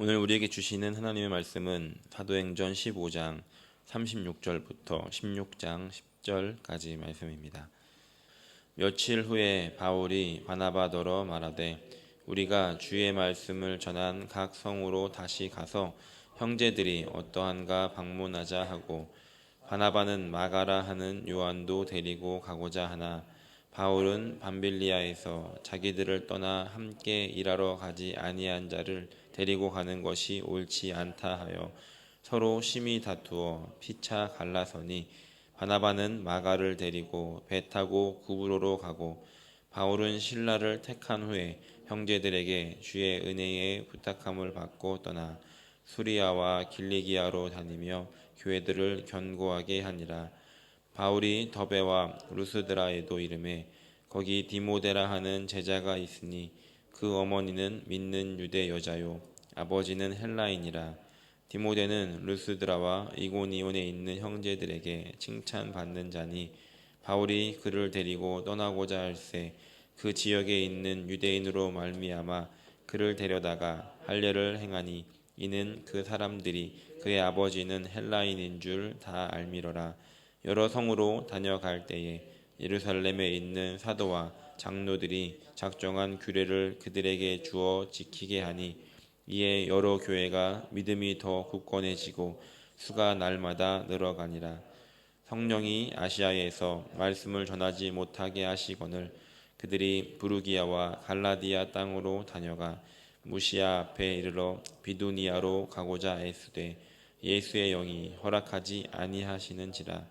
오늘 우리에게 주시는 하나님의 말씀은 사도행전 15장 36절부터 16장 10절까지 말씀입니다. 며칠 후에 바울이 바나바더러 말하되 우리가 주의 말씀을 전한 각 성으로 다시 가서 형제들이 어떠한가 방문하자 하고 바나바는 마가라 하는 요한도 데리고 가고자 하나 바울은 밤빌리아에서 자기들을 떠나 함께 일하러 가지 아니한 자를 데리고 가는 것이 옳지 않다 하여 서로 심히 다투어 피차 갈라서니 바나바는 마가를 데리고 배 타고 구브로로 가고 바울은 신라를 택한 후에 형제들에게 주의 은혜에 부탁함을 받고 떠나 수리아와 길리기아로 다니며 교회들을 견고하게 하니라. 바울이 더베와 루스드라에도 이르매 거기 디모데라 하는 제자가 있으니 그 어머니는 믿는 유대 여자요 아버지는 헬라인이라. 디모데는 루스드라와 이고니온에 있는 형제들에게 칭찬받는 자니 바울이 그를 데리고 떠나고자 할세 그 지역에 있는 유대인으로 말미암아 그를 데려다가 할례를 행하니 이는 그 사람들이 그의 아버지는 헬라인인 줄 다 알미러라. 여러 성으로 다녀갈 때에 예루살렘에 있는 사도와 장로들이 작정한 규례를 그들에게 주어 지키게 하니 이에 여러 교회가 믿음이 더 굳건해지고 수가 날마다 늘어가니라. 성령이 아시아에서 말씀을 전하지 못하게 하시거늘 그들이 부르기아와 갈라디아 땅으로 다녀가 무시아 앞에 이르러 비두니아로 가고자 애쓰되 예수의 영이 허락하지 아니하시는지라.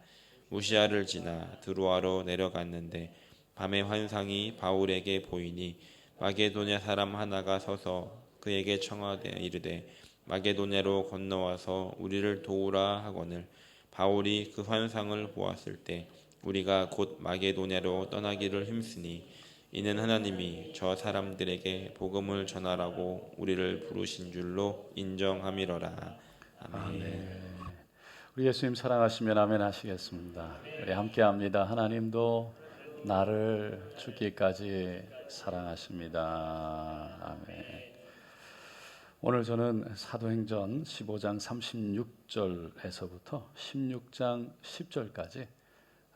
무시아를 지나 드로아로 내려갔는데 밤에 환상이 바울에게 보이니 마게도냐 사람 하나가 서서 그에게 청하되 이르되 마게도냐로 건너와서 우리를 도우라 하거늘 바울이 그 환상을 보았을 때 우리가 곧 마게도냐로 떠나기를 힘쓰니 이는 하나님이 저 사람들에게 복음을 전하라고 우리를 부르신 줄로 인정함이러라. 아멘. 우리 예수님 사랑하시면 아멘 하시겠습니다. 우리 함께 합니다. 하나님도 나를 죽기까지 사랑하십니다. 아멘. 오늘 저는 사도행전 15장 36절에서부터 16장 10절까지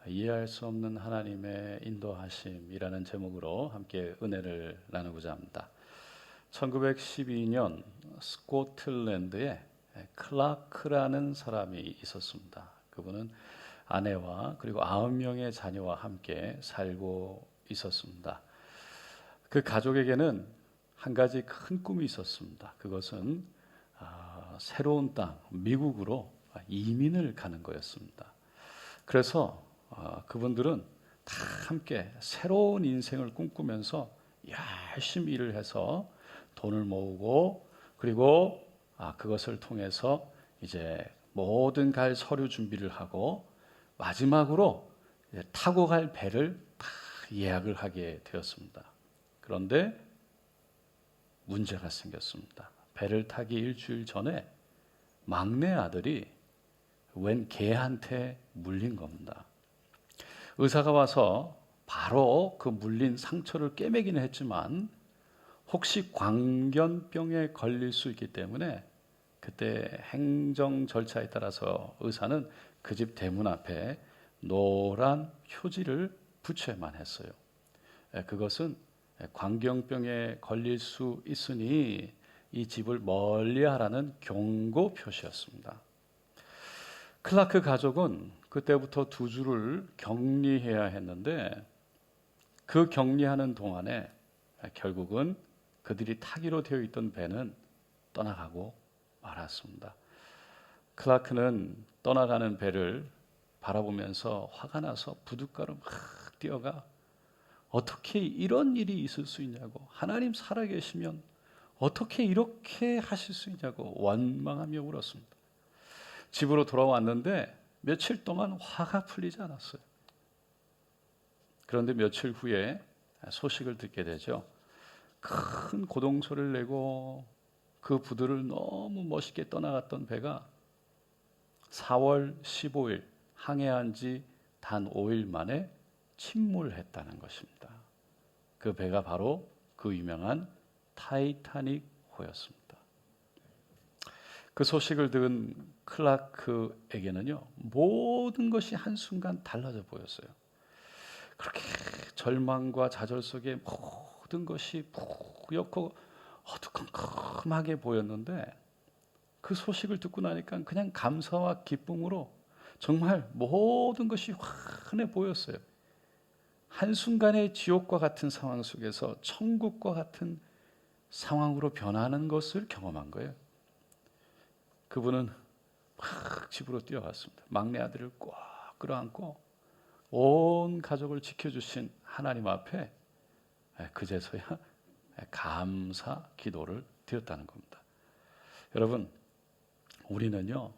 이해할 수 없는 하나님의 인도하심이라는 제목으로 함께 은혜를 나누고자 합니다. 1912년 스코틀랜드에 클라크라는 사람이 있었습니다. 그분은 아내와 그리고 9명의 자녀와 함께 살고 있었습니다. 그 가족에게는 한 가지 큰 꿈이 있었습니다. 그것은 새로운 땅, 미국으로 이민을 가는 거였습니다. 그래서 그분들은 다 함께 새로운 인생을 꿈꾸면서 열심히 일을 해서 돈을 모으고 그리고 그것을 통해서 이제 모든 갈 서류 준비를 하고 마지막으로 타고 갈 배를 다 예약을 하게 되었습니다. 그런데 문제가 생겼습니다. 배를 타기 일주일 전에 막내 아들이 웬 개한테 물린 겁니다. 의사가 와서 바로 그 물린 상처를 꿰매기는 했지만 혹시 광견병에 걸릴 수 있기 때문에 그때 행정 절차에 따라서 의사는 그 집 대문 앞에 노란 표지를 붙여야만 했어요. 그것은 광견병에 걸릴 수 있으니 이 집을 멀리하라는 경고 표시였습니다. 클라크 가족은 그때부터 두 주를 격리해야 했는데 그 격리하는 동안에 결국은 그들이 타기로 되어 있던 배는 떠나가고 말았습니다. 클라크는 떠나가는 배를 바라보면서 화가 나서 부둣가로 막 뛰어가 어떻게 이런 일이 있을 수 있냐고, 하나님 살아계시면 어떻게 이렇게 하실 수 있냐고 원망하며 울었습니다. 집으로 돌아왔는데 며칠 동안 화가 풀리지 않았어요. 그런데 며칠 후에 소식을 듣게 되죠. 큰 고동소리를 내고 그 부두를 너무 멋있게 떠나갔던 배가 4월 15일 항해한 지 단 5일 만에 침몰했다는 것입니다. 그 배가 바로 그 유명한 타이타닉호였습니다. 그 소식을 들은 클라크에게는요, 모든 것이 한순간 달라져 보였어요. 그렇게 절망과 좌절 속에 모든 것이 뿌옇고 어두컴컴하게 보였는데, 그 소식을 듣고 나니까 그냥 감사와 기쁨으로 정말 모든 것이 환해 보였어요. 한순간에 지옥과 같은 상황 속에서 천국과 같은 상황으로 변하는 것을 경험한 거예요. 그분은 막 집으로 뛰어갔습니다. 막내 아들을 꼭 끌어안고 온 가족을 지켜주신 하나님 앞에 그제서야 감사 기도를 드렸다는 겁니다. 여러분, 우리는요,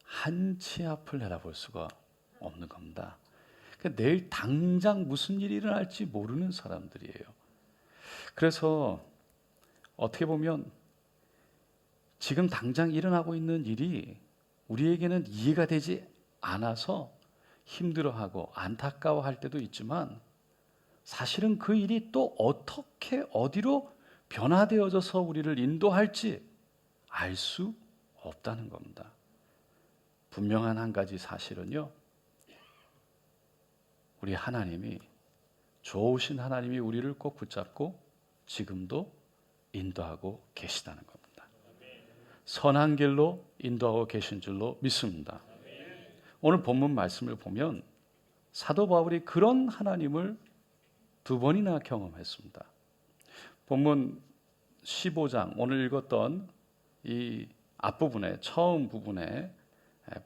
한치 앞을 내다볼 수가 없는 겁니다. 그러니까 내일 당장 무슨 일이 일어날지 모르는 사람들이에요. 그래서 어떻게 보면 지금 당장 일어나고 있는 일이 우리에게는 이해가 되지 않아서 힘들어하고 안타까워할 때도 있지만, 사실은 그 일이 또 어떻게 어디로 변화되어져서 우리를 인도할지 알 수 없다는 겁니다. 분명한 한 가지 사실은요, 우리 하나님이, 좋으신 하나님이 우리를 꼭 붙잡고 지금도 인도하고 계시다는 겁니다. 선한 길로 인도하고 계신 줄로 믿습니다. 오늘 본문 말씀을 보면 사도 바울이 그런 하나님을 2번이나 경험했습니다. 본문 15장, 오늘 읽었던 이 앞부분에, 처음 부분에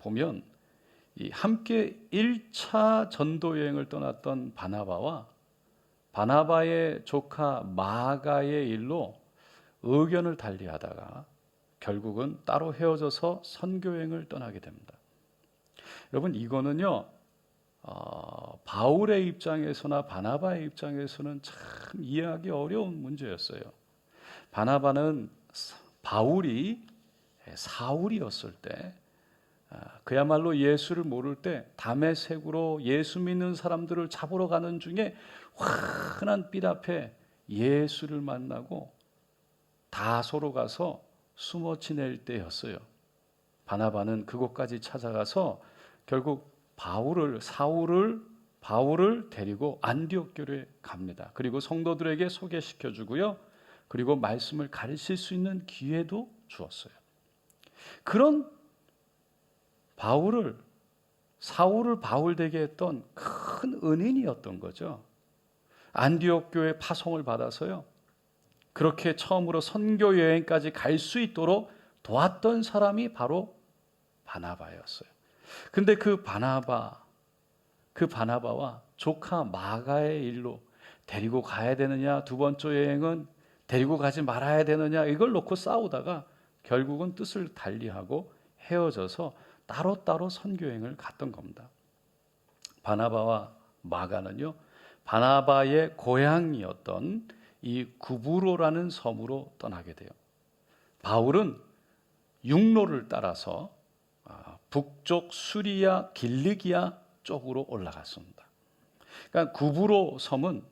보면 이 함께 1차 전도 여행을 떠났던 바나바와 바나바의 조카 마가의 일로 의견을 달리하다가 결국은 따로 헤어져서 선교 여행을 떠나게 됩니다. 여러분, 이거는요, 바울의 입장에서나 바나바의 입장에서는 참 이해하기 어려운 문제였어요. 바나바는 바울이 사울이었을 때, 그야말로 예수를 모를 때 다메섹으로 예수 믿는 사람들을 잡으러 가는 중에 환한 빛 앞에 예수를 만나고 다소로 가서 숨어 지낼 때였어요. 바나바는 그곳까지 찾아가서 결국 바울을 데리고 안디옥 교회에 갑니다. 그리고 성도들에게 소개시켜 주고요. 그리고 말씀을 가르칠 수 있는 기회도 주었어요. 그런 사울을 바울 되게 했던 큰 은인이었던 거죠. 안디옥 교회 파송을 받아서요, 그렇게 처음으로 선교 여행까지 갈 수 있도록 도왔던 사람이 바로 바나바였어요. 근데 그 바나바와 조카 마가의 일로 데리고 가야 되느냐, 2번째 여행은 데리고 가지 말아야 되느냐, 이걸 놓고 싸우다가 결국은 뜻을 달리하고 헤어져서 따로따로 선교여행을 갔던 겁니다. 바나바와 마가는요, 바나바의 고향이었던 이 구브로라는 섬으로 떠나게 돼요. 바울은 육로를 따라서 북쪽 수리아 길리기아 쪽으로 올라갔습니다. 그러니까 구브로 섬은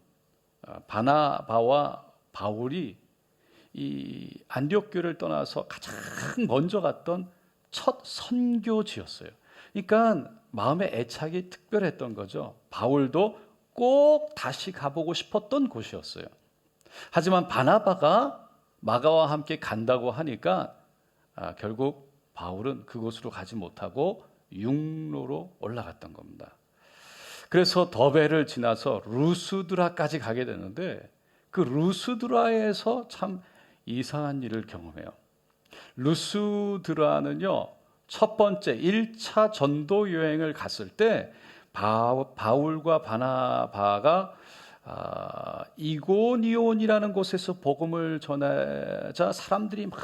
바나바와 바울이 이 안디옥 교회를 떠나서 가장 먼저 갔던 첫 선교지였어요. 그러니까 마음의 애착이 특별했던 거죠. 바울도 꼭 다시 가보고 싶었던 곳이었어요. 하지만 바나바가 마가와 함께 간다고 하니까 결국 바울은 그곳으로 가지 못하고 육로로 올라갔던 겁니다. 그래서 더베를 지나서 루스드라까지 가게 되는데, 그 루스드라에서 참 이상한 일을 경험해요. 루스드라는요, 첫 번째 1차 전도 여행을 갔을 때 바울과 바나바가 이고니온이라는 곳에서 복음을 전하자 사람들이 막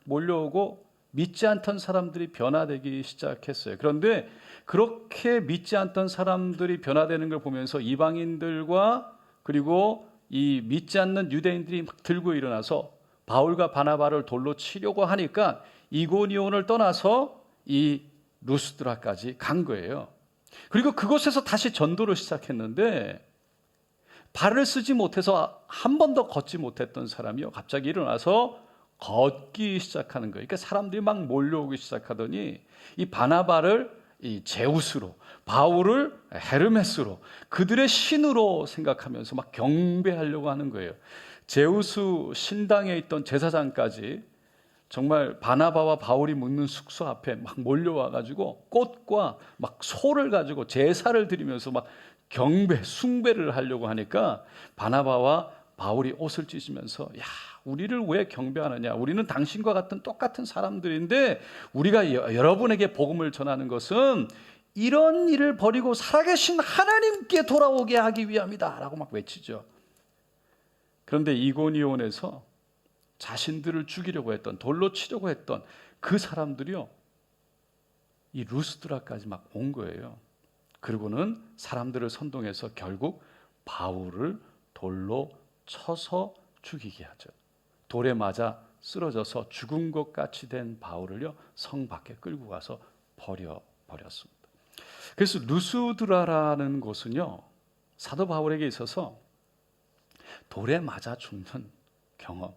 몰려오고 믿지 않던 사람들이 변화되기 시작했어요. 그런데 그렇게 믿지 않던 사람들이 변화되는 걸 보면서 이방인들과 그리고 이 믿지 않는 유대인들이 막 들고 일어나서 바울과 바나바를 돌로 치려고 하니까 이고니온을 떠나서 이 루스드라까지 간 거예요. 그리고 그곳에서 다시 전도를 시작했는데, 발을 쓰지 못해서 한 번도 걷지 못했던 사람이요, 갑자기 일어나서 걷기 시작하는 거예요. 그러니까 사람들이 막 몰려오기 시작하더니 이 바나바를 이 제우스로, 바울을 헤르메스로, 그들의 신으로 생각하면서 막 경배하려고 하는 거예요. 제우스 신당에 있던 제사장까지 정말 바나바와 바울이 묵는 숙소 앞에 막 몰려와 가지고 꽃과 막 소를 가지고 제사를 드리면서 막 경배, 숭배를 하려고 하니까 바나바와 바울이 옷을 찢으면서 야, 우리를 왜 경배하느냐? 우리는 당신과 같은 똑같은 사람들인데 우리가 여러분에게 복음을 전하는 것은 이런 일을 버리고 살아계신 하나님께 돌아오게 하기 위함이다 라고 막 외치죠. 그런데 이고니온에서 자신들을 죽이려고 했던, 돌로 치려고 했던 그 사람들이요, 이 루스드라까지 막 온 거예요. 그리고는 사람들을 선동해서 결국 바울을 돌로 쳐서 죽이게 하죠. 돌에 맞아 쓰러져서 죽은 것 같이 된 바울을요, 성 밖에 끌고 가서 버렸습니다. 그래서 루스드라라는 곳은요, 사도 바울에게 있어서 돌에 맞아 죽는 경험,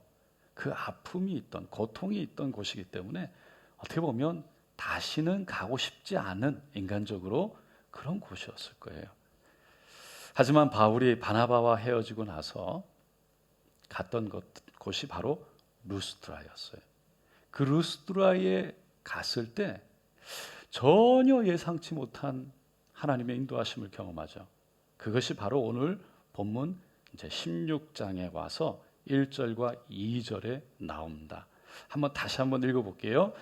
그 아픔이 있던, 고통이 있던 곳이기 때문에 어떻게 보면 다시는 가고 싶지 않은, 인간적으로 그런 곳이었을 거예요. 하지만 바울이 바나바와 헤어지고 나서 갔던 곳이 바로 루스드라였어요. 그 루스드라에 갔을 때 전혀 예상치 못한 하나님의 인도하심을 경험하죠. 그것이 바로 오늘 본문 이제 16장에 와서 1절과 2절에 나옵니다. 다시 한번 읽어볼게요.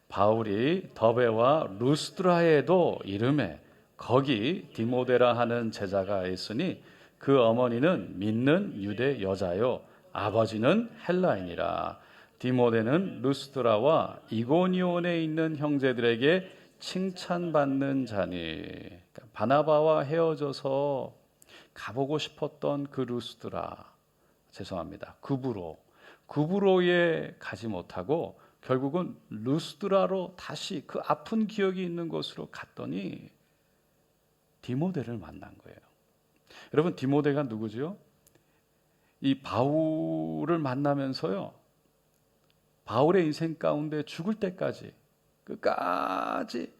바울이 더베와 루스드라에도 이르매 거기 디모데라 하는 제자가 있으니 그 어머니는 믿는 유대 여자요 아버지는 헬라인이라. 디모데는 루스드라와 이고니온에 있는 형제들에게 칭찬받는 자니. 바나바와 헤어져서 가보고 싶었던 그 루스드라, 죄송합니다, 구브로에 가지 못하고 결국은 루스드라로 다시 그 아픈 기억이 있는 곳으로 갔더니 디모데를 만난 거예요. 여러분, 디모데가 누구죠? 이 바울을 만나면서요, 바울의 인생 가운데 죽을 때까지 끝까지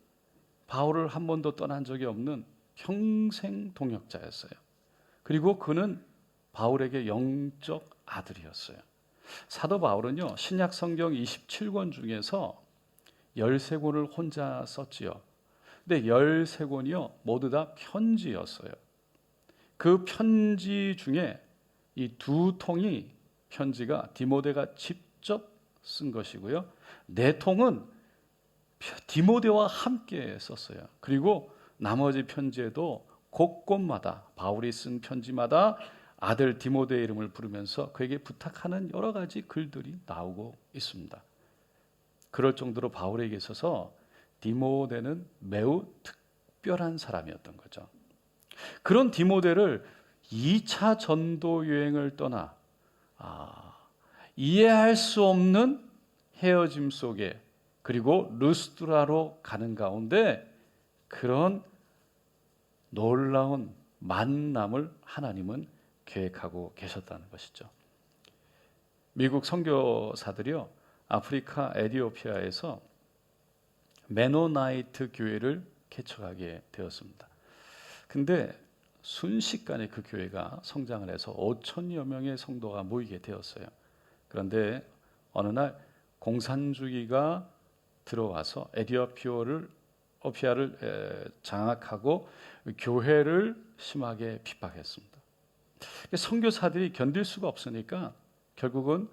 바울을 한 번도 떠난 적이 없는 평생 동역자였어요. 그리고 그는 바울에게 영적 아들이었어요. 사도 바울은요, 신약 성경 27권 중에서 13권을 혼자 썼지요. 근데 13권이요 모두 다 편지였어요. 그 편지 중에 이 2통이 편지가 디모데가 직접 쓴 것이고요, 4통은 디모데와 함께 썼어요. 그리고 나머지 편지에도 곳곳마다 바울이 쓴 편지마다 아들 디모데의 이름을 부르면서 그에게 부탁하는 여러 가지 글들이 나오고 있습니다. 그럴 정도로 바울에게 있어서 디모데는 매우 특별한 사람이었던 거죠. 그런 디모데를 2차 전도 여행을 떠나 이해할 수 없는 헤어짐 속에, 그리고 루스드라로 가는 가운데 그런 놀라운 만남을 하나님은 계획하고 계셨다는 것이죠. 미국 선교사들이요, 아프리카 에티오피아에서 메노나이트 교회를 개척하게 되었습니다. 근데 순식간에 그 교회가 성장을 해서 5천여 명의 성도가 모이게 되었어요. 그런데 어느 날 공산주의가 들어와서 에티오피아를 장악하고 교회를 심하게 핍박했습니다. 선교사들이 견딜 수가 없으니까 결국은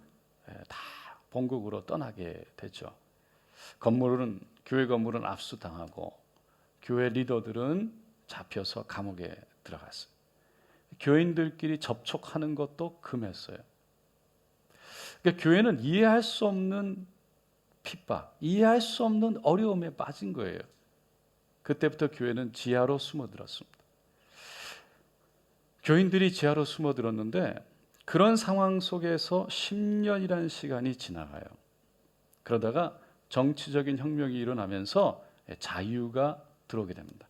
다 본국으로 떠나게 됐죠. 교회 건물은 압수당하고 교회 리더들은 잡혀서 감옥에 들어갔어요. 교인들끼리 접촉하는 것도 금했어요. 그러니까 교회는 이해할 수 없는 핍박, 이해할 수 없는 어려움에 빠진 거예요. 그때부터 교회는 지하로 숨어들었습니다. 교인들이 지하로 숨어들었는데 그런 상황 속에서 10년이라는 시간이 지나가요. 그러다가 정치적인 혁명이 일어나면서 자유가 들어오게 됩니다.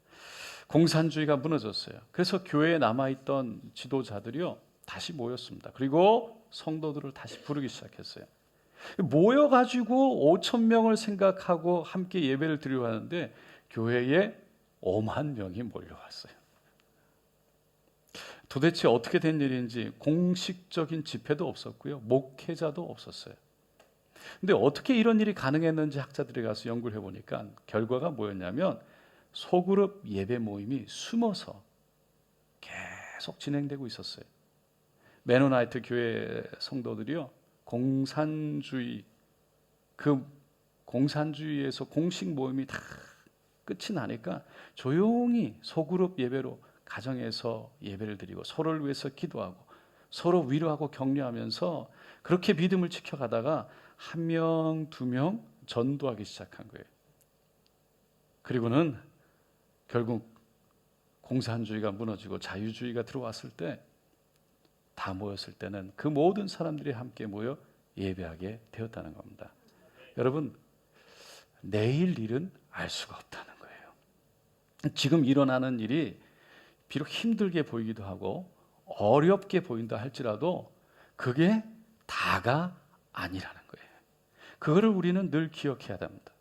공산주의가 무너졌어요. 그래서 교회에 남아있던 지도자들이요 다시 모였습니다. 그리고 성도들을 다시 부르기 시작했어요. 모여가지고 5천 명을 생각하고 함께 예배를 드리려 하는데 교회에 5만 명이 몰려왔어요. 도대체 어떻게 된 일인지 공식적인 집회도 없었고요. 목회자도 없었어요. 근데 어떻게 이런 일이 가능했는지 학자들이 가서 연구를 해보니까 결과가 뭐였냐면 소그룹 예배 모임이 숨어서 계속 진행되고 있었어요. 메노나이트 교회 성도들이요, 공산주의에서 공식 모임이 다 끝이 나니까 조용히 소그룹 예배로 가정에서 예배를 드리고 서로를 위해서 기도하고 서로 위로하고 격려하면서 그렇게 믿음을 지켜가다가 한 명, 두 명 전도하기 시작한 거예요. 그리고는 결국 공산주의가 무너지고 자유주의가 들어왔을 때 다 모였을 때는 그 모든 사람들이 함께 모여 예배하게 되었다는 겁니다. 여러분, 내일 일은 알 수가 없다는 거예요. 지금 일어나는 일이 비록 힘들게 보이기도 하고 어렵게 보인다 할지라도 그게 다가 아니라는 거예요. 그거를 우리는 늘 기억해야 됩니다.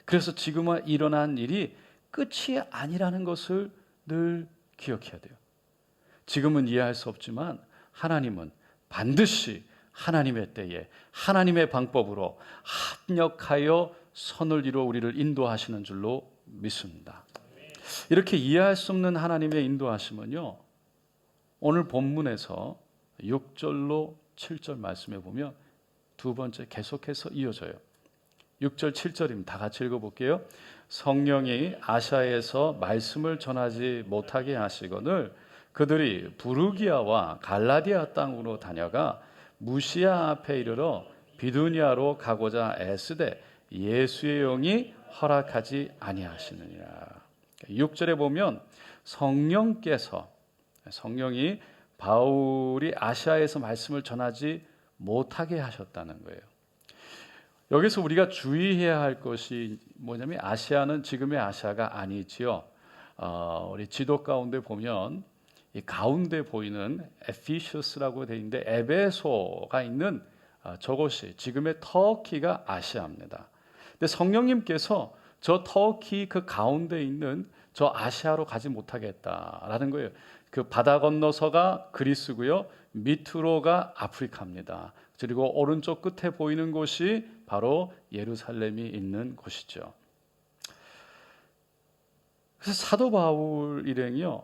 그래서 지금 일어난 일이 끝이 아니라는 것을 늘 기억해야 돼요. 지금은 이해할 수 없지만 하나님은 반드시 하나님의 때에 하나님의 방법으로 합력하여 선을 이루어 우리를 인도하시는 줄로 믿습니다. 이렇게 이해할 수 없는 하나님의 인도하심은요, 오늘 본문에서 6절로 7절 말씀해 보면 두 번째 계속해서 이어져요. 6절 7절입니다. 다 같이 읽어볼게요. 성령이 아시아에서 말씀을 전하지 못하게 하시거늘 그들이 부르기아와 갈라디아 땅으로 다녀가 무시아 앞에 이르러 비두니아로 가고자 애쓰되 예수의 영이 허락하지 아니하시느니라. 6절에 보면 성령이 바울이 아시아에서 말씀을 전하지 못하게 하셨다는 거예요. 여기서 우리가 주의해야 할 것이 뭐냐면 아시아는 지금의 아시아가 아니지요. 우리 지도 가운데 보면 이 가운데 보이는 에피셔스라고 되어 있는데 에베소가 있는 저곳이 지금의 터키가 아시아입니다. 근데 성령님께서 저 터키 그 가운데 있는 저 아시아로 가지 못하겠다라는 거예요. 그 바다 건너서가 그리스고요, 밑으로가 아프리카입니다. 그리고 오른쪽 끝에 보이는 곳이 바로 예루살렘이 있는 곳이죠. 그래서 사도 바울 일행이요,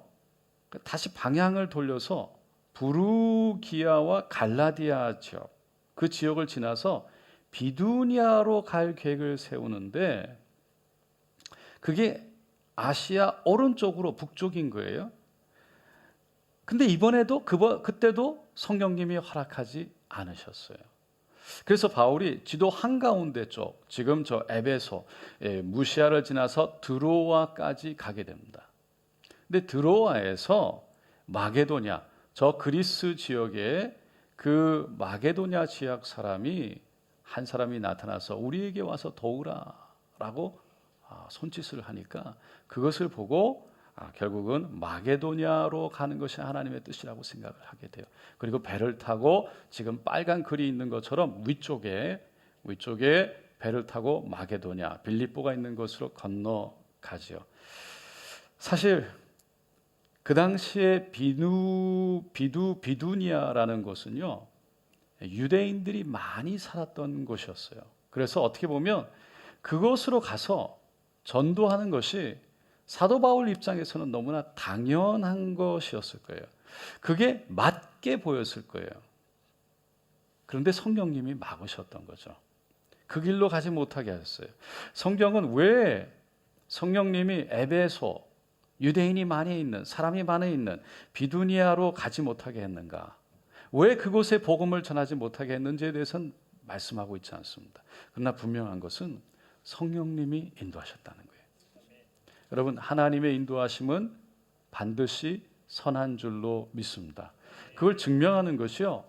다시 방향을 돌려서 부르기아와 갈라디아 지역, 그 지역을 지나서 비두니아로 갈 계획을 세우는데 그게 아시아 오른쪽으로 북쪽인 거예요. 근데 이번에도 그때도 성령님이 허락하지 않으셨어요. 그래서 바울이 지도 한가운데 쪽, 지금 저 에베소, 무시아를 지나서 드로아까지 가게 됩니다. 근데 드로아에서 마게도냐, 저 그리스 지역에 그 마게도냐 지역 한 사람이 나타나서 우리에게 와서 도우라라고 손짓을 하니까 그것을 보고 결국은 마게도냐로 가는 것이 하나님의 뜻이라고 생각을 하게 돼요. 그리고 배를 타고 지금 빨간 글이 있는 것처럼 위쪽에 배를 타고 마게도냐, 빌립보가 있는 곳으로 건너가지요. 사실 그 당시에 비두니아라는 곳은요, 유대인들이 많이 살았던 곳이었어요. 그래서 어떻게 보면 그곳으로 가서 전도하는 것이 사도 바울 입장에서는 너무나 당연한 것이었을 거예요. 그게 맞게 보였을 거예요. 그런데 성령님이 막으셨던 거죠. 그 길로 가지 못하게 하셨어요. 성경은 왜 성령님이 에베소, 유대인이 많이 있는, 사람이 많이 있는 비두니아로 가지 못하게 했는가? 왜 그곳에 복음을 전하지 못하게 했는지에 대해서는 말씀하고 있지 않습니다. 그러나 분명한 것은 성령님이 인도하셨다는 거예요. 여러분, 하나님의 인도하심은 반드시 선한 줄로 믿습니다. 그걸 증명하는 것이요,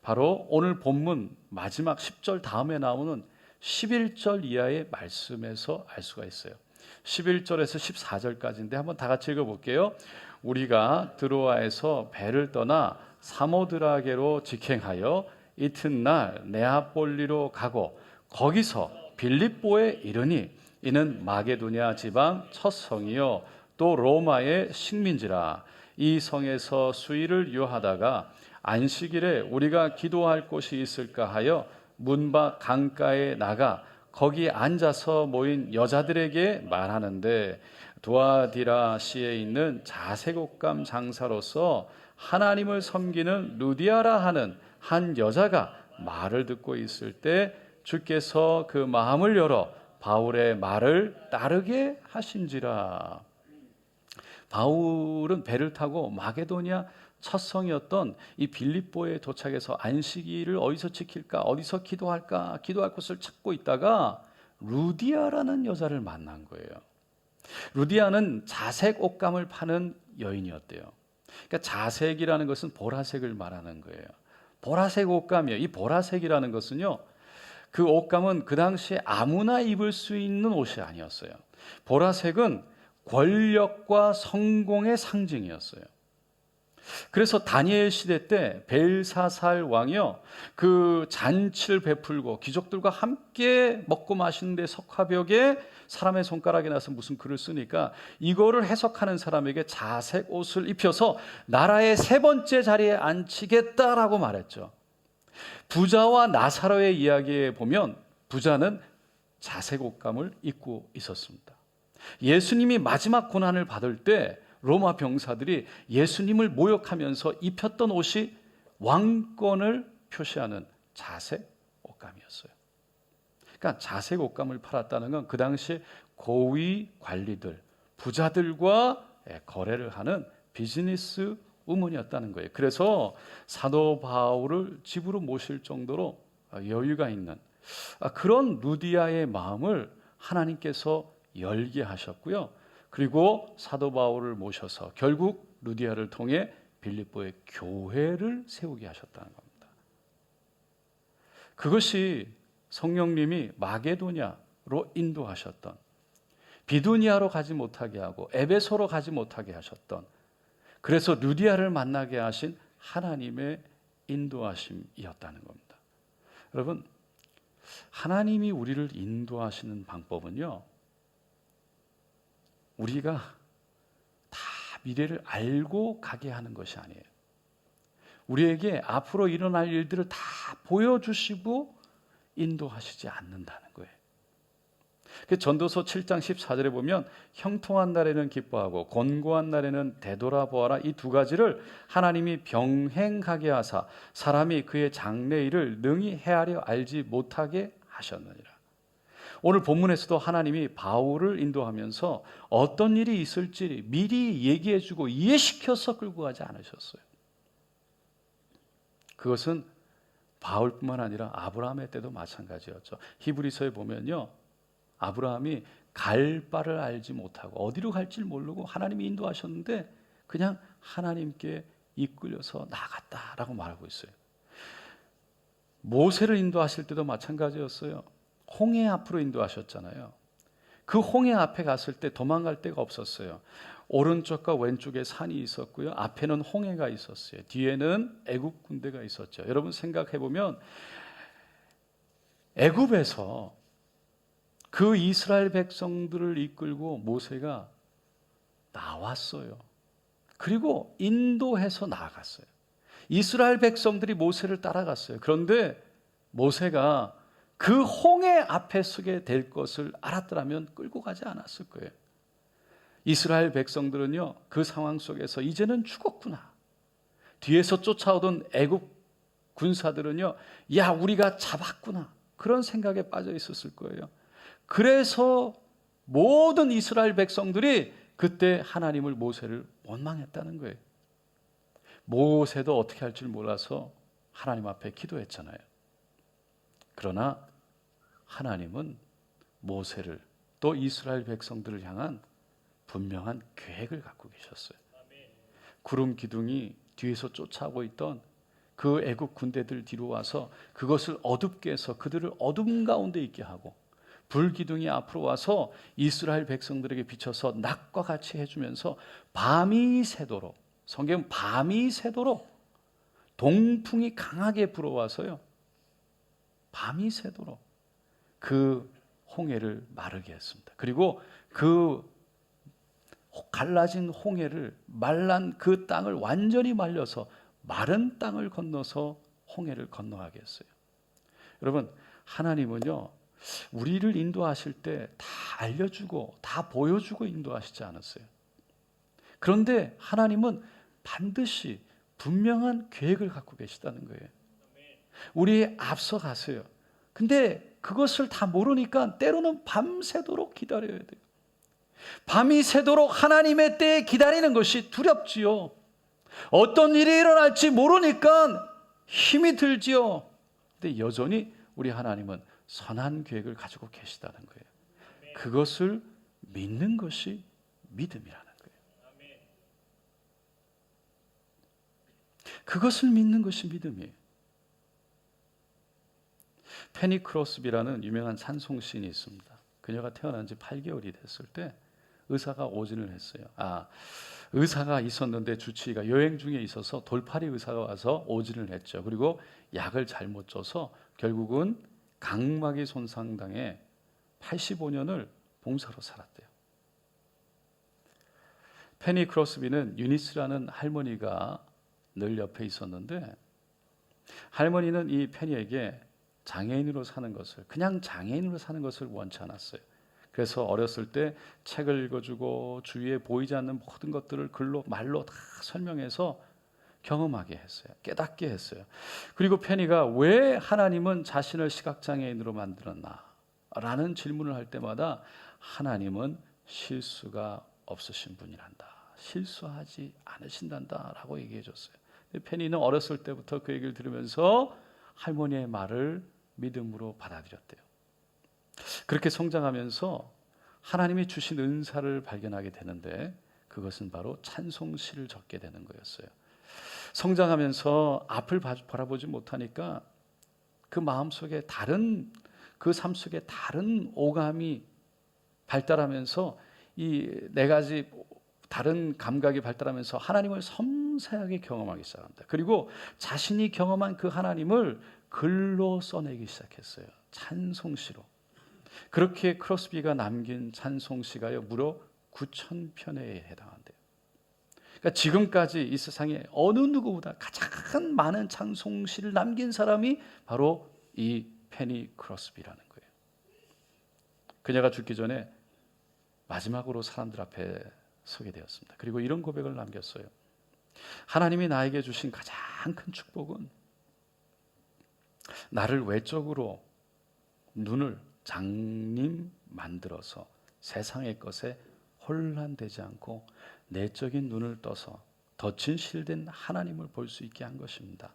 바로 오늘 본문 마지막 10절 다음에 나오는 11절 이하의 말씀에서 알 수가 있어요. 11절에서 14절까지인데 한번 다 같이 읽어볼게요. 우리가 드로아에서 배를 떠나 사모드라게로 직행하여 이튿날 네아폴리로 가고 거기서 빌립보에 이르니 이는 마게도냐 지방 첫 성이요 또 로마의 식민지라. 이 성에서 수일을 유하다가 안식일에 우리가 기도할 곳이 있을까 하여 문밖 강가에 나가 거기 앉아서 모인 여자들에게 말하는데 두아디라시에 있는 자색옷감 장사로서 하나님을 섬기는 루디아라 하는 한 여자가 말을 듣고 있을 때 주께서 그 마음을 열어 바울의 말을 따르게 하신지라. 바울은 배를 타고 마게도냐 첫 성이었던 이 빌립보에 도착해서 안식일을 어디서 지킬까, 어디서 기도할까, 기도할 곳을 찾고 있다가 루디아라는 여자를 만난 거예요. 루디아는 자색 옷감을 파는 여인이었대요. 그러니까 자색이라는 것은 보라색을 말하는 거예요. 보라색 옷감이에요. 이 보라색이라는 것은요, 그 옷감은 그 당시에 아무나 입을 수 있는 옷이 아니었어요. 보라색은 권력과 성공의 상징이었어요. 그래서 다니엘 시대 때 벨사살 왕이요, 그 잔치를 베풀고 귀족들과 함께 먹고 마시는데 석화벽에 사람의 손가락이 나서 무슨 글을 쓰니까 이거를 해석하는 사람에게 자색 옷을 입혀서 나라의 세 번째 자리에 앉히겠다라고 말했죠. 부자와 나사로의 이야기에 보면 부자는 자색 옷감을 입고 있었습니다. 예수님이 마지막 고난을 받을 때 로마 병사들이 예수님을 모욕하면서 입혔던 옷이 왕권을 표시하는 자색 옷감이었어요. 그러니까 자색 옷감을 팔았다는 건 그 당시 고위 관리들, 부자들과 거래를 하는 비즈니스 우먼이었다는 거예요. 그래서 사도 바울을 집으로 모실 정도로 여유가 있는 그런 루디아의 마음을 하나님께서 열게 하셨고요. 그리고 사도 바울을 모셔서 결국 루디아를 통해 빌립보의 교회를 세우게 하셨다는 겁니다. 그것이 성령님이 마게도냐로 인도하셨던, 비두니아로 가지 못하게 하고 에베소로 가지 못하게 하셨던, 그래서 루디아를 만나게 하신 하나님의 인도하심이었다는 겁니다. 여러분, 하나님이 우리를 인도하시는 방법은요, 우리가 다 미래를 알고 가게 하는 것이 아니에요. 우리에게 앞으로 일어날 일들을 다 보여주시고 인도하시지 않는다는 거예요. 전도서 7장 14절에 보면 형통한 날에는 기뻐하고 곤고한 날에는 되돌아보아라, 이 두 가지를 하나님이 병행하게 하사 사람이 그의 장래일을 능히 헤아려 알지 못하게 하셨느니라. 오늘 본문에서도 하나님이 바울을 인도하면서 어떤 일이 있을지 미리 얘기해주고 이해시켜서 끌고 가지 않으셨어요. 그것은 바울뿐만 아니라 아브라함의 때도 마찬가지였죠. 히브리서에 보면요, 아브라함이 갈 바를 알지 못하고 어디로 갈지 모르고 하나님이 인도하셨는데 그냥 하나님께 이끌려서 나갔다라고 말하고 있어요. 모세를 인도하실 때도 마찬가지였어요. 홍해 앞으로 인도하셨잖아요. 그 홍해 앞에 갔을 때 도망갈 데가 없었어요. 오른쪽과 왼쪽에 산이 있었고요, 앞에는 홍해가 있었어요. 뒤에는 애굽 군대가 있었죠. 여러분 생각해 보면 애굽에서 그 이스라엘 백성들을 이끌고 모세가 나왔어요. 그리고 인도해서 나아갔어요. 이스라엘 백성들이 모세를 따라갔어요. 그런데 모세가 그 홍해 앞에 서게 될 것을 알았더라면 끌고 가지 않았을 거예요. 이스라엘 백성들은요, 그 상황 속에서 이제는 죽었구나. 뒤에서 쫓아오던 애굽 군사들은요, 야, 우리가 잡았구나. 그런 생각에 빠져 있었을 거예요. 그래서 모든 이스라엘 백성들이 그때 하나님을, 모세를 원망했다는 거예요. 모세도 어떻게 할 줄 몰라서 하나님 앞에 기도했잖아요. 그러나 하나님은 모세를 또 이스라엘 백성들을 향한 분명한 계획을 갖고 계셨어요. 구름 기둥이 뒤에서 쫓아오고 있던 그 애국 군대들 뒤로 와서 그것을 어둡게 해서 그들을 어둠 가운데 있게 하고, 불 기둥이 앞으로 와서 이스라엘 백성들에게 비춰서 낮과 같이 해주면서 밤이 새도록, 성경은 밤이 새도록 동풍이 강하게 불어와서요, 밤이 새도록 그 홍해를 마르게 했습니다. 그리고 그 갈라진 홍해를, 말란 그 땅을 완전히 말려서 마른 땅을 건너서 홍해를 건너가게 했어요. 여러분, 하나님은요, 우리를 인도하실 때 다 알려주고 다 보여주고 인도하시지 않았어요. 그런데 하나님은 반드시 분명한 계획을 갖고 계시다는 거예요. 우리 앞서 가세요. 근데 그것을 다 모르니까 때로는 밤새도록 기다려야 돼요. 밤이 새도록 하나님의 때에 기다리는 것이 두렵지요. 어떤 일이 일어날지 모르니까 힘이 들지요. 근데 여전히 우리 하나님은 선한 계획을 가지고 계시다는 거예요. 그것을 믿는 것이 믿음이라는 거예요. 그것을 믿는 것이 믿음이에요. 페니 크로스비라는 유명한 찬송 시인이 있습니다. 그녀가 태어난 지 8개월이 됐을 때 의사가 오진을 했어요. 의사가 있었는데 주치의가 여행 중에 있어서 돌팔이 의사가 와서 오진을 했죠. 그리고 약을 잘못 줘서 결국은 각막이 손상당해 85년을 봉사로 살았대요. 페니 크로스비는 유니스라는 할머니가 늘 옆에 있었는데, 할머니는 이 페니에게 장애인으로 사는 것을, 그냥 장애인으로 사는 것을 원치 않았어요. 그래서 어렸을 때 책을 읽어주고 주위에 보이지 않는 모든 것들을 글로, 말로 다 설명해서 경험하게 했어요. 깨닫게 했어요. 그리고 페니가 왜 하나님은 자신을 시각장애인으로 만들었나? 라는 질문을 할 때마다 하나님은 실수가 없으신 분이란다. 실수하지 않으신단다. 라고 얘기해 줬어요. 페니는 어렸을 때부터 그 얘기를 들으면서 할머니의 말을 믿음으로 받아들였대요. 그렇게 성장하면서 하나님이 주신 은사를 발견하게 되는데, 그것은 바로 찬송시를 적게 되는 거였어요. 성장하면서 앞을 바라보지 못하니까 그 마음속에 다른, 그 삶 속에 다른 오감이 발달하면서 이 네 가지 다른 감각이 발달하면서 하나님을 섬세하게 경험하기 시작합니다. 그리고 자신이 경험한 그 하나님을 글로 써내기 시작했어요. 찬송시로. 그렇게 크로스비가 남긴 찬송시가요, 무려 9,000편에 해당한대요. 그러니까 지금까지 이 세상에 어느 누구보다 가장 많은 찬송시를 남긴 사람이 바로 이 페니 크로스비라는 거예요. 그녀가 죽기 전에 마지막으로 사람들 앞에 서게 되었습니다. 그리고 이런 고백을 남겼어요. 하나님이 나에게 주신 가장 큰 축복은 나를 외적으로 눈을 장님 만들어서 세상의 것에 혼란되지 않고 내적인 눈을 떠서 더 진실된 하나님을 볼 수 있게 한 것입니다.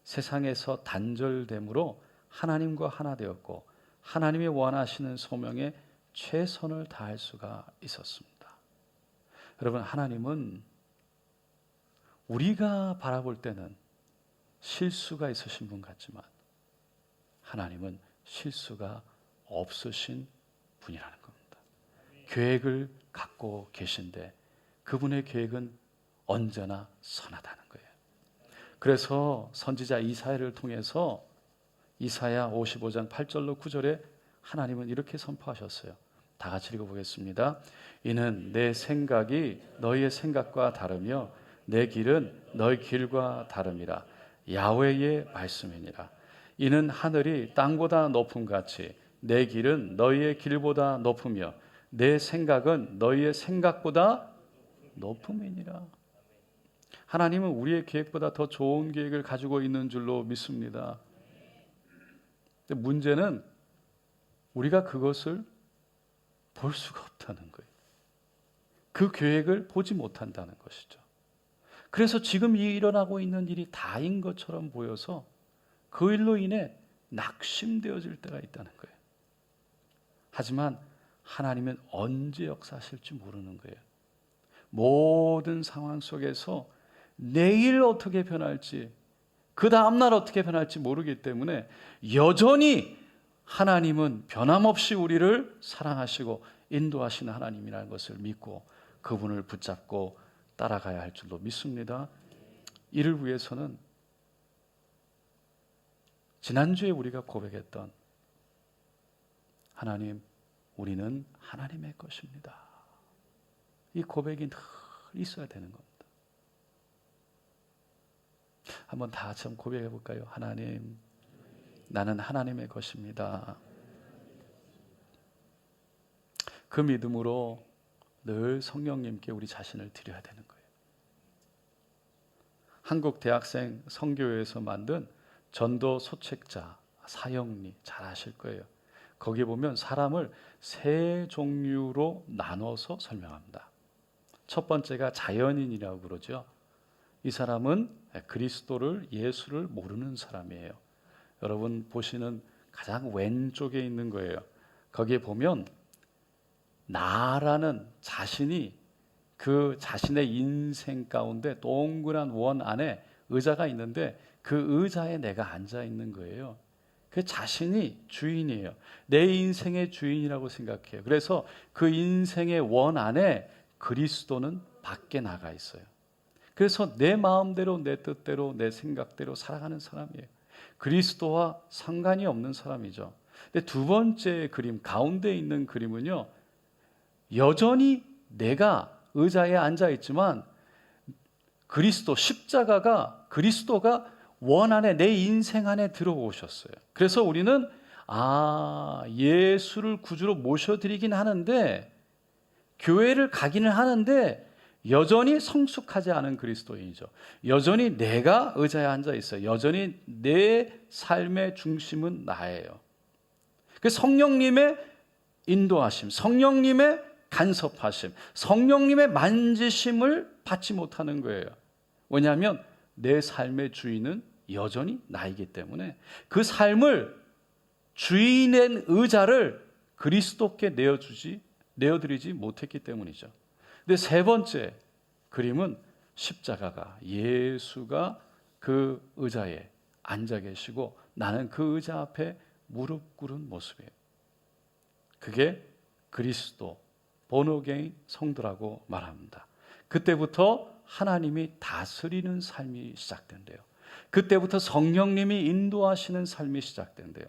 세상에서 단절됨으로 하나님과 하나 되었고 하나님이 원하시는 소명에 최선을 다할 수가 있었습니다. 여러분, 하나님은 우리가 바라볼 때는 실수가 있으신 분 같지만 하나님은 실수가 없으신 분이라는 겁니다. 계획을 갖고 계신데 그분의 계획은 언제나 선하다는 거예요. 그래서 선지자 이사야를 통해서 이사야 55장 8절로 9절에 하나님은 이렇게 선포하셨어요. 다 같이 읽어보겠습니다. 이는 내 생각이 너희의 생각과 다르며 내 길은 너희 길과 다름이라. 야훼의 말씀이니라. 이는 하늘이 땅보다 높음같이 내 길은 너희의 길보다 높으며 내 생각은 너희의 생각보다 높음이니라. 하나님은 우리의 계획보다 더 좋은 계획을 가지고 있는 줄로 믿습니다. 근데 문제는 우리가 그것을 볼 수가 없다는 거예요. 그 계획을 보지 못한다는 것이죠. 그래서 지금 일어나고 있는 일이 다인 것처럼 보여서 그 일로 인해 낙심되어질 때가 있다는 거예요. 하지만 하나님은 언제 역사하실지 모르는 거예요. 모든 상황 속에서 내일 어떻게 변할지, 그 다음날 어떻게 변할지 모르기 때문에 여전히 하나님은 변함없이 우리를 사랑하시고 인도하시는 하나님이라는 것을 믿고 그분을 붙잡고 따라가야 할 줄로 믿습니다. 이를 위해서는 지난주에 우리가 고백했던 하나님, 우리는 하나님의 것입니다. 이 고백이 늘 있어야 되는 겁니다. 한번 다 같이 고백해 볼까요? 하나님, 나는 하나님의 것입니다. 그 믿음으로 늘 성령님께 우리 자신을 드려야 되는 거예요. 한국 대학생 선교회에서 만든 전도 소책자 사형리 잘 아실 거예요. 거기 보면 사람을 세 종류로 나눠서 설명합니다. 첫 번째가 자연인이라고 그러죠. 이 사람은 그리스도를, 예수를 모르는 사람이에요. 여러분 보시는 가장 왼쪽에 있는 거예요. 거기에 보면 나라는 자신이 그 자신의 인생 가운데 동그란 원 안에 의자가 있는데 그 의자에 내가 앉아 있는 거예요. 그 자신이 주인이에요. 내 인생의 주인이라고 생각해요. 그래서 그 인생의 원 안에 그리스도는 밖에 나가 있어요. 그래서 내 마음대로, 내 뜻대로, 내 생각대로 살아가는 사람이에요. 그리스도와 상관이 없는 사람이죠. 근데 두 번째 그림, 가운데 있는 그림은요, 여전히 내가 의자에 앉아 있지만 그리스도, 십자가가, 그리스도가 원 안에, 내 인생 안에 들어오셨어요. 그래서 우리는 예수를 구주로 모셔드리긴 하는데, 교회를 가기는 하는데 여전히 성숙하지 않은 그리스도인이죠. 여전히 내가 의자에 앉아 있어요. 여전히 내 삶의 중심은 나예요. 그 성령님의 인도하심, 성령님의 간섭하심, 성령님의 만지심을 받지 못하는 거예요. 왜냐하면 내 삶의 주인은 여전히 나이기 때문에 그 삶을, 주인의 의자를 그리스도께 내어드리지 못했기 때문이죠. 근데 세 번째 그림은 십자가가, 예수가 그 의자에 앉아 계시고 나는 그 의자 앞에 무릎 꿇은 모습이에요. 그게 그리스도, 본어게인 성도라고 말합니다. 그때부터 하나님이 다스리는 삶이 시작된대요. 그때부터 성령님이 인도하시는 삶이 시작된대요.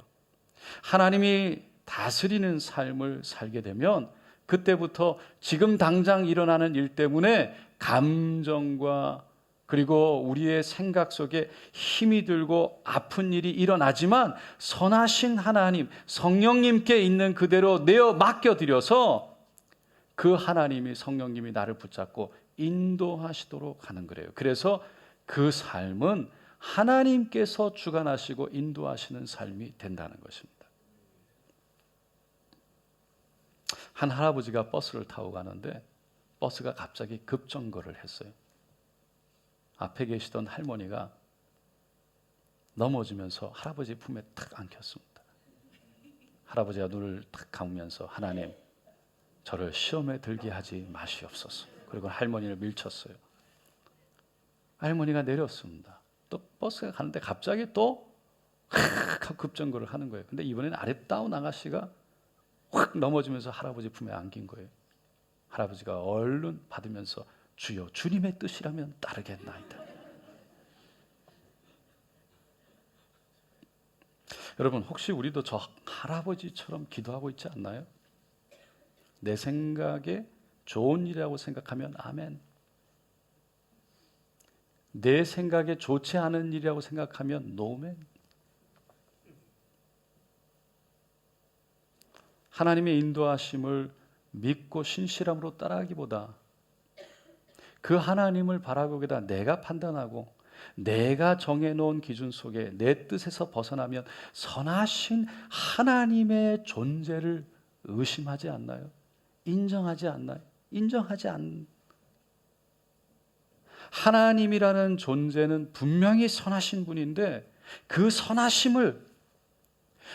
하나님이 다스리는 삶을 살게 되면 그때부터 지금 당장 일어나는 일 때문에 감정과 그리고 우리의 생각 속에 힘이 들고 아픈 일이 일어나지만 선하신 하나님, 성령님께 있는 그대로 내어 맡겨드려서 그 하나님이, 성령님이 나를 붙잡고 인도하시도록 하는 거예요. 그래서 그 삶은 하나님께서 주관하시고 인도하시는 삶이 된다는 것입니다. 한 할아버지가 버스를 타고 가는데 버스가 갑자기 급정거를 했어요. 앞에 계시던 할머니가 넘어지면서 할아버지 품에 탁 안겼습니다. 할아버지가 눈을 탁 감으면서 하나님, 저를 시험에 들게 하지 마시옵소서. 그리고 할머니를 밀쳤어요. 할머니가 내렸습니다. 또 버스가 가는데 갑자기 또 급정거를 하는 거예요. 근데 이번에는 아름다운 아가씨가 확 넘어지면서 할아버지 품에 안긴 거예요. 할아버지가 얼른 받으면서 주여, 주님의 뜻이라면 따르겠나이다. 여러분, 혹시 우리도 저 할아버지처럼 기도하고 있지 않나요? 내 생각에 좋은 일이라고 생각하면 아멘. 내 생각에 좋지 않은 일이라고 생각하면 노멘. 하나님의 인도하심을 믿고 신실함으로 따라하기보다 그 하나님을 바라보기보다 내가 판단하고 내가 정해놓은 기준 속에 내 뜻에서 벗어나면 선하신 하나님의 존재를 의심하지 않나요? 인정하지 않나요? 인정하지 않. 하나님이라는 존재는 분명히 선하신 분인데 그 선하심을,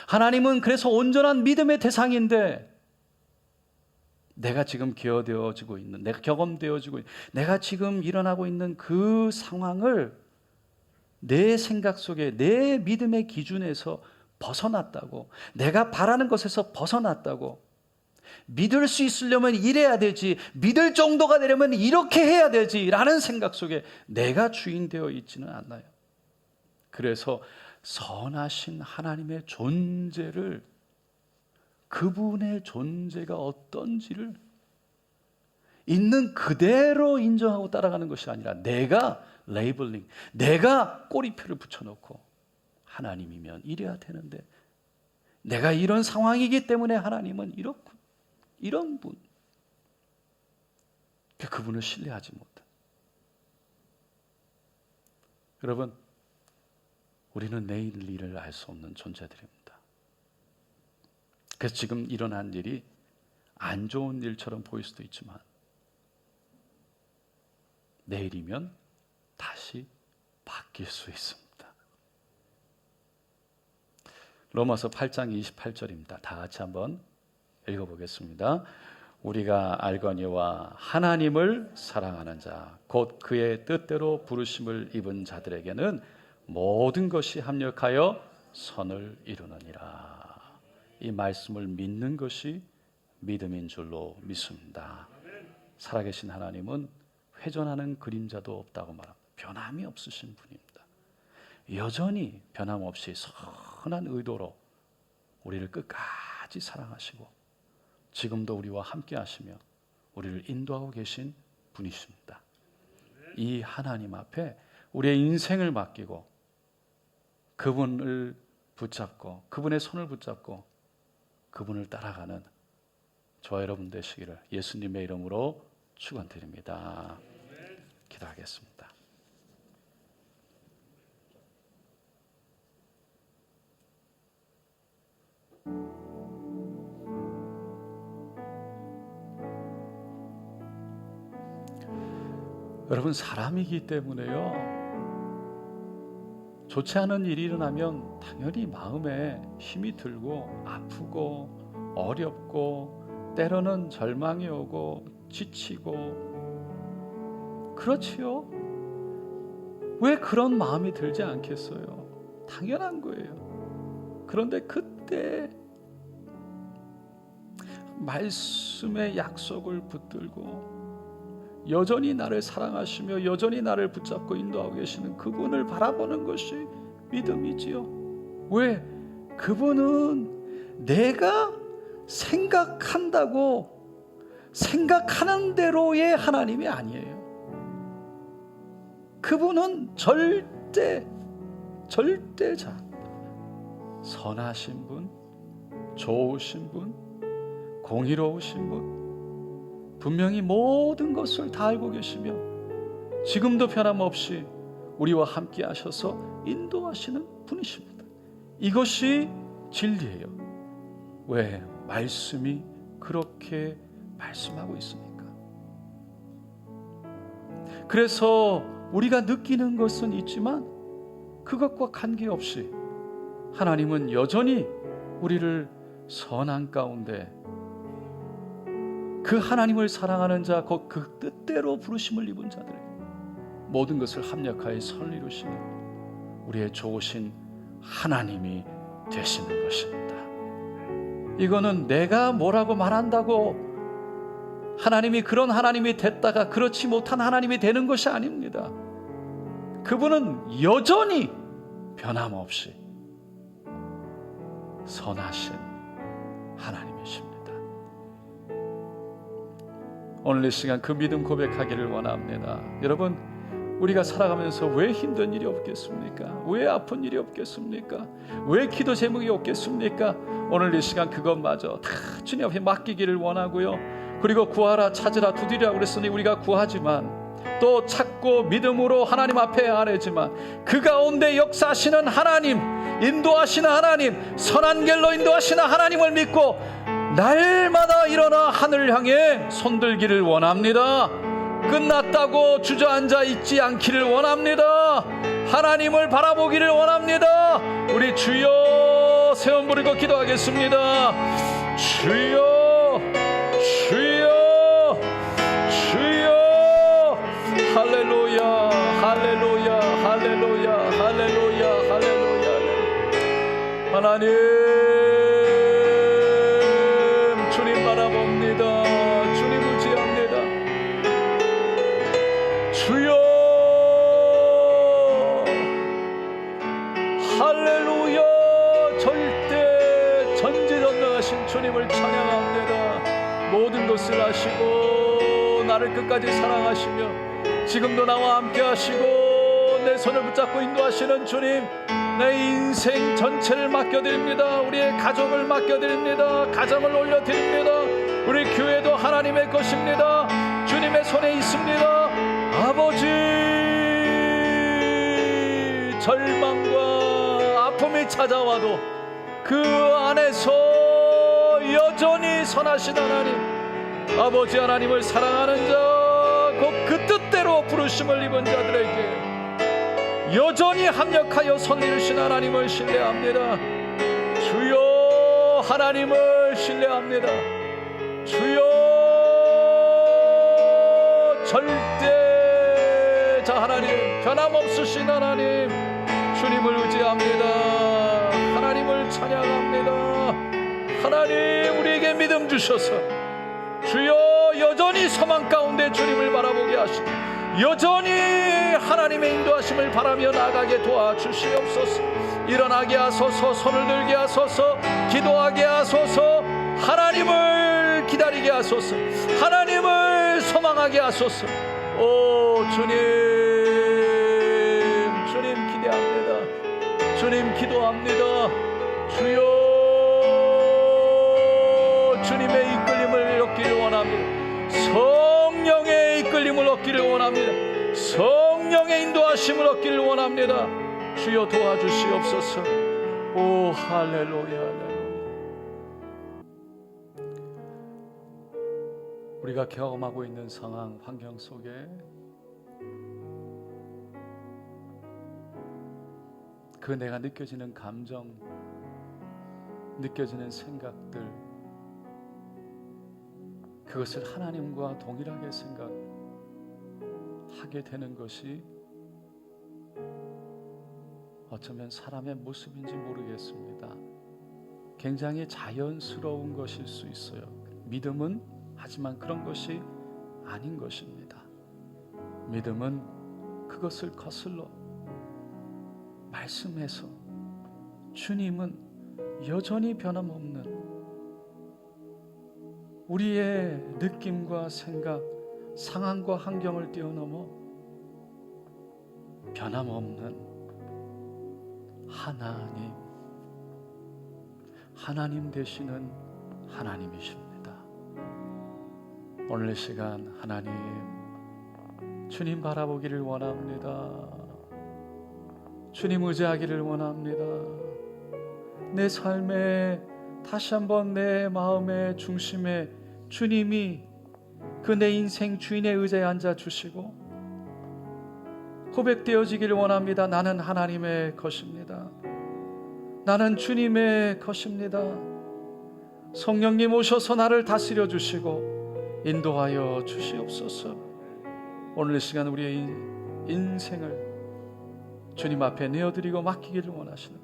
하나님은 그래서 온전한 믿음의 대상인데 내가 지금 기어되어지고 있는, 내가 경험되어지고 있는, 내가 지금 일어나고 있는 그 상황을 내 생각 속에 내 믿음의 기준에서 벗어났다고, 내가 바라는 것에서 벗어났다고, 믿을 수 있으려면 이래야 되지, 믿을 정도가 되려면 이렇게 해야 되지 라는 생각 속에 내가 주인 되어 있지는 않나요? 그래서 선하신 하나님의 존재를, 그분의 존재가 어떤지를 있는 그대로 인정하고 따라가는 것이 아니라 내가 레이블링, 내가 꼬리표를 붙여놓고 하나님이면 이래야 되는데, 내가 이런 상황이기 때문에 하나님은 이렇군, 이런 분, 그분을 신뢰하지 못한. 여러분, 우리는 내일 일을 알 수 없는 존재들입니다. 그래서 지금 일어난 일이 안 좋은 일처럼 보일 수도 있지만 내일이면 다시 바뀔 수 있습니다. 로마서 8장 28절입니다. 다 같이 한번 읽어보겠습니다. 우리가 알거니와 하나님을 사랑하는 자, 곧 그의 뜻대로 부르심을 입은 자들에게는 모든 것이 합력하여 선을 이루느니라. 이 말씀을 믿는 것이 믿음인 줄로 믿습니다. 살아계신 하나님은 회전하는 그림자도 없다고 말합니다. 변함이 없으신 분입니다. 여전히 변함없이 선한 의도로 우리를 끝까지 사랑하시고 지금도 우리와 함께 하시며 우리를 인도하고 계신 분이십니다. 이 하나님 앞에 우리의 인생을 맡기고 그분을 붙잡고 그분의 손을 붙잡고 그분을 따라가는 저와 여러분 되시기를 예수님의 이름으로 축원드립니다. 기도하겠습니다. 여러분, 사람이기 때문에요, 좋지 않은 일이 일어나면 당연히 마음에 힘이 들고 아프고 어렵고 때로는 절망이 오고 지치고 그렇지요. 왜 그런 마음이 들지 않겠어요? 당연한 거예요. 그런데 그때 말씀의 약속을 붙들고 여전히 나를 사랑하시며 여전히 나를 붙잡고 인도하고 계시는 그분을 바라보는 것이 믿음이지요. 왜? 그분은 내가 생각한다고 생각하는 대로의 하나님이 아니에요. 그분은 절대자, 선하신 분, 좋으신 분, 공의로우신 분, 분명히 모든 것을 다 알고 계시며 지금도 변함없이 우리와 함께 하셔서 인도하시는 분이십니다. 이것이 진리예요. 왜? 말씀이 그렇게 말씀하고 있으니까. 그래서 우리가 느끼는 것은 있지만 그것과 관계없이 하나님은 여전히 우리를 선한 가운데 그 하나님을 사랑하는 자, 곧 그 뜻대로 부르심을 입은 자들에게 모든 것을 합력하여 선을 이루시는 우리의 좋으신 하나님이 되시는 것입니다. 이거는 내가 뭐라고 말한다고 하나님이 그런 하나님이 됐다가 그렇지 못한 하나님이 되는 것이 아닙니다. 그분은 여전히 변함없이 선하신 하나님이십니다. 오늘 이 시간 그 믿음 고백하기를 원합니다. 여러분, 우리가 살아가면서 왜 힘든 일이 없겠습니까? 왜 아픈 일이 없겠습니까? 왜 기도 제목이 없겠습니까? 오늘 이 시간 그것마저 다 주님 앞에 맡기기를 원하고요. 그리고 구하라, 찾으라, 두드리라 그랬으니 우리가 구하지만 또 찾고 믿음으로 하나님 앞에 아뢰지만 그 가운데 역사하시는 하나님, 인도하시는 하나님, 선한 길로 인도하시는 하나님을 믿고 날마다 일어나 하늘을 향해 손들기를 원합니다. 끝났다고 주저앉아 있지 않기를 원합니다. 하나님을 바라보기를 원합니다. 우리 주여 세움 부리고 기도하겠습니다. 주여, 주여, 주여. 할렐루야, 할렐루야, 할렐루야, 할렐루야, 할렐루야. 하나님, 주님 바라봅니다. 주님 의지합니다. 주여, 할렐루야. 모든 것을 아시고 나를 끝까지 사랑하시며 지금도 나와 함께 하시고 내 손을 붙잡고 인도하시는 주님, 내 인생 전체를 맡겨드립니다. 우리의 가족을 맡겨드립니다. 가정을 올려드립니다. 우리 교회도 하나님의 것입니다. 주님의 손에 있습니다. 아버지, 절망과 아픔이 찾아와도 그 안에서 여전히 선하신 하나님, 아버지 하나님을 사랑하는 자, 곧 그 뜻대로 부르심을 입은 자들에게 여전히 합력하여 선 이루신 하나님을 신뢰합니다. 주여, 하나님을 신뢰합니다. 주여, 절대자 하나님, 변함없으신 하나님, 주님을 의지합니다. 하나님을 찬양합니다. 하나님, 우리에게 믿음 주셔서 주여, 여전히 소망 가운데 주님을 바라보게 하시고 여전히 하나님의 인도하심을 바라며 나가게 도와주시옵소서. 일어나게 하소서, 손을 들게 하소서, 기도하게 하소서, 하나님을 기다리게 하소서, 하나님을 소망하게 하소서. 오 주님, 주님 기대합니다. 주님 기도합니다. 주여, 주님의 이끌림을 얻기를 원합니다. 성령의 이끌림을 얻기를 원합니다. 성령의 인도하심을 얻기를 원합니다. 주여 도와주시옵소서. 오 할렐루야, 할렐루야. 우리가 경험하고 있는 상황, 환경 속에 그 내가 느껴지는 감정, 느껴지는 생각들, 그것을 하나님과 동일하게 생각하게 되는 것이 어쩌면 사람의 모습인지 모르겠습니다. 굉장히 자연스러운 것일 수 있어요. 믿음은 하지만 그런 것이 아닌 것입니다. 믿음은 그것을 거슬러 말씀해서 주님은 여전히 변함없는 우리의 느낌과 생각, 상황과 환경을 뛰어넘어 변함없는 하나님 되시는 하나님이십니다. 오늘 이 시간 하나님, 주님 바라보기를 원합니다. 주님 의지하기를 원합니다. 내 삶에 다시 한번 내 마음의 중심에 주님이 그 내 인생 주인의 의자에 앉아 주시고 고백되어지기를 원합니다. 나는 하나님의 것입니다. 나는 주님의 것입니다. 성령님 오셔서 나를 다스려 주시고 인도하여 주시옵소서. 오늘 이 시간 우리의 인생을 주님 앞에 내어드리고 맡기기를 원하시는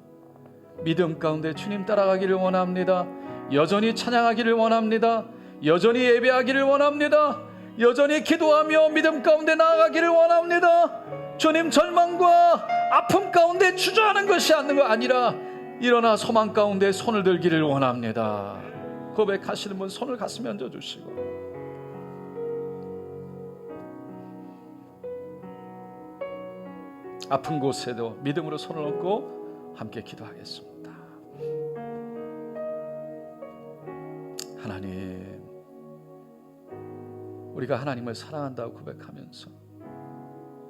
믿음 가운데 주님 따라가기를 원합니다. 여전히 찬양하기를 원합니다. 여전히 예배하기를 원합니다. 여전히 기도하며 믿음 가운데 나아가기를 원합니다. 주님, 절망과 아픔 가운데 주저하는 것이 아니라 일어나 소망 가운데 손을 들기를 원합니다. 고백하시는 분 손을 가슴에 얹어주시고, 아픈 곳에도 믿음으로 손을 얹고 함께 기도하겠습니다. 하나님, 우리가 하나님을 사랑한다고 고백하면서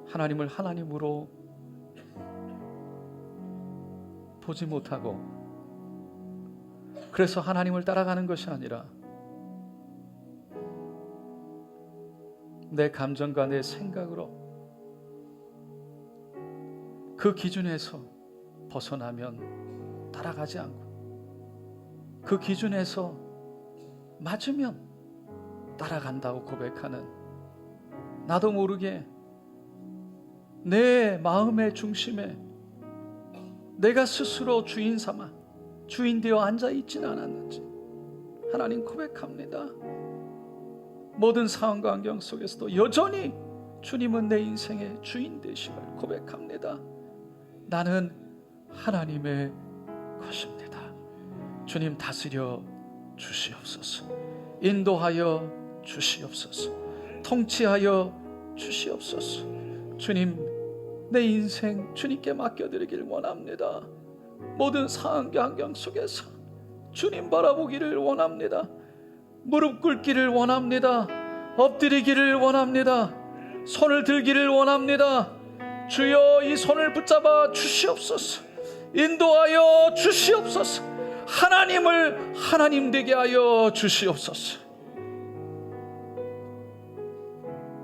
하나님을 하나님으로 보지 못하고 그래서 하나님을 따라가는 것이 아니라 내 감정과 내 생각으로 그 기준에서 벗어나면 따라가지 않고 그 기준에서 맞으면 따라간다고 고백하는, 나도 모르게 내 마음의 중심에 내가 스스로 주인 삼아 주인 되어 앉아 있지는 않았는지 하나님 고백합니다. 모든 상황과 환경 속에서도 여전히 주님은 내 인생의 주인 되심을 고백합니다. 나는 하나님의 것입니다. 주님 다스려 주시옵소서. 인도하여 주시옵소서. 통치하여 주시옵소서. 주님, 내 인생 주님께 맡겨드리길 원합니다. 모든 상황과 환경 속에서 주님 바라보기를 원합니다. 무릎 꿇기를 원합니다. 엎드리기를 원합니다. 손을 들기를 원합니다. 주여, 이 손을 붙잡아 주시옵소서. 인도하여 주시옵소서. 하나님을 하나님 되게 하여 주시옵소서.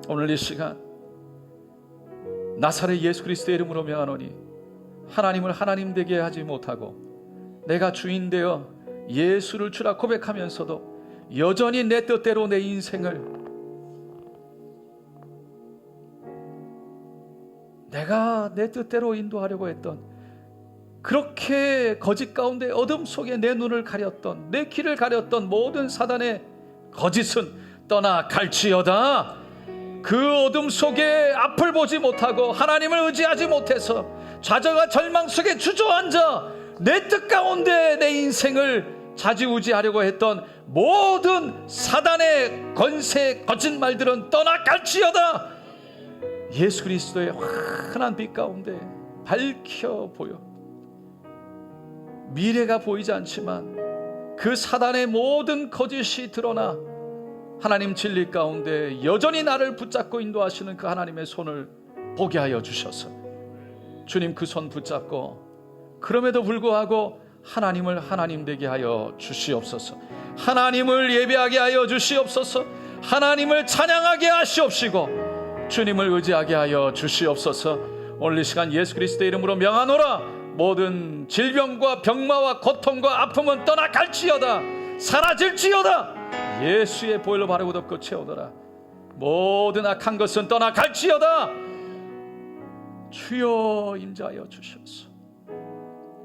오늘 이 시간 나사렛 예수 그리스도의 이름으로 명하노니, 하나님을 하나님 되게 하지 못하고 내가 주인 되어 예수를 주라 고백하면서도 여전히 내 뜻대로 내 인생을, 내가 내 뜻대로 인도하려고 했던, 그렇게 거짓 가운데 어둠 속에 내 눈을 가렸던, 내 귀를 가렸던 모든 사단의 거짓은 떠나갈지어다. 그 어둠 속에 앞을 보지 못하고 하나님을 의지하지 못해서 좌절과 절망 속에 주저앉아 내 뜻 가운데 내 인생을 좌지우지하려고 했던 모든 사단의 권세, 거짓말들은 떠나갈지어다. 예수 그리스도의 환한 빛 가운데 밝혀 보여 미래가 보이지 않지만 그 사단의 모든 거짓이 드러나 하나님 진리 가운데 여전히 나를 붙잡고 인도하시는 그 하나님의 손을 보게 하여 주셔서, 주님 그 손 붙잡고 그럼에도 불구하고 하나님을 하나님 되게 하여 주시옵소서. 하나님을 예배하게 하여 주시옵소서. 하나님을 찬양하게 하시옵시고 주님을 의지하게 하여 주시옵소서. 오늘 이 시간 예수 그리스도의 이름으로 명하노라. 모든 질병과 병마와 고통과 아픔은 떠나갈지어다. 사라질지어다. 예수의 보혈로 바르고 덮고 채우더라. 모든 악한 것은 떠나갈지어다. 주여 임재하여 주시옵소서.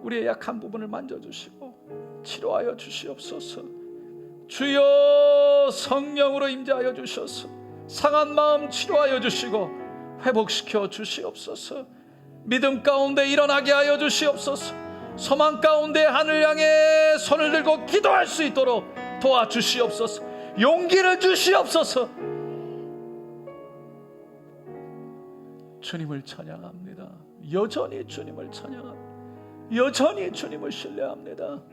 우리의 약한 부분을 만져주시고 치료하여 주시옵소서. 주여 성령으로 임재하여 주셔서 상한 마음 치료하여 주시고 회복시켜 주시옵소서. 믿음 가운데 일어나게 하여 주시옵소서. 소망 가운데 하늘 향해 손을 들고 기도할 수 있도록 도와주시옵소서. 용기를 주시옵소서. 주님을 찬양합니다. 여전히 주님을 찬양합니다. 여전히 주님을 신뢰합니다.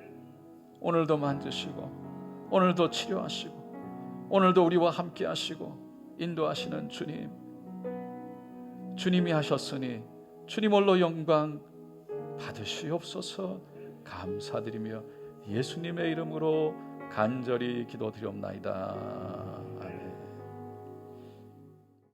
오늘도 만지시고 오늘도 치료하시고 오늘도 우리와 함께 하시고 인도하시는 주님, 주님이 하셨으니 주님 홀로 영광 받으시옵소서. 감사드리며 예수님의 이름으로 간절히 기도드리옵나이다.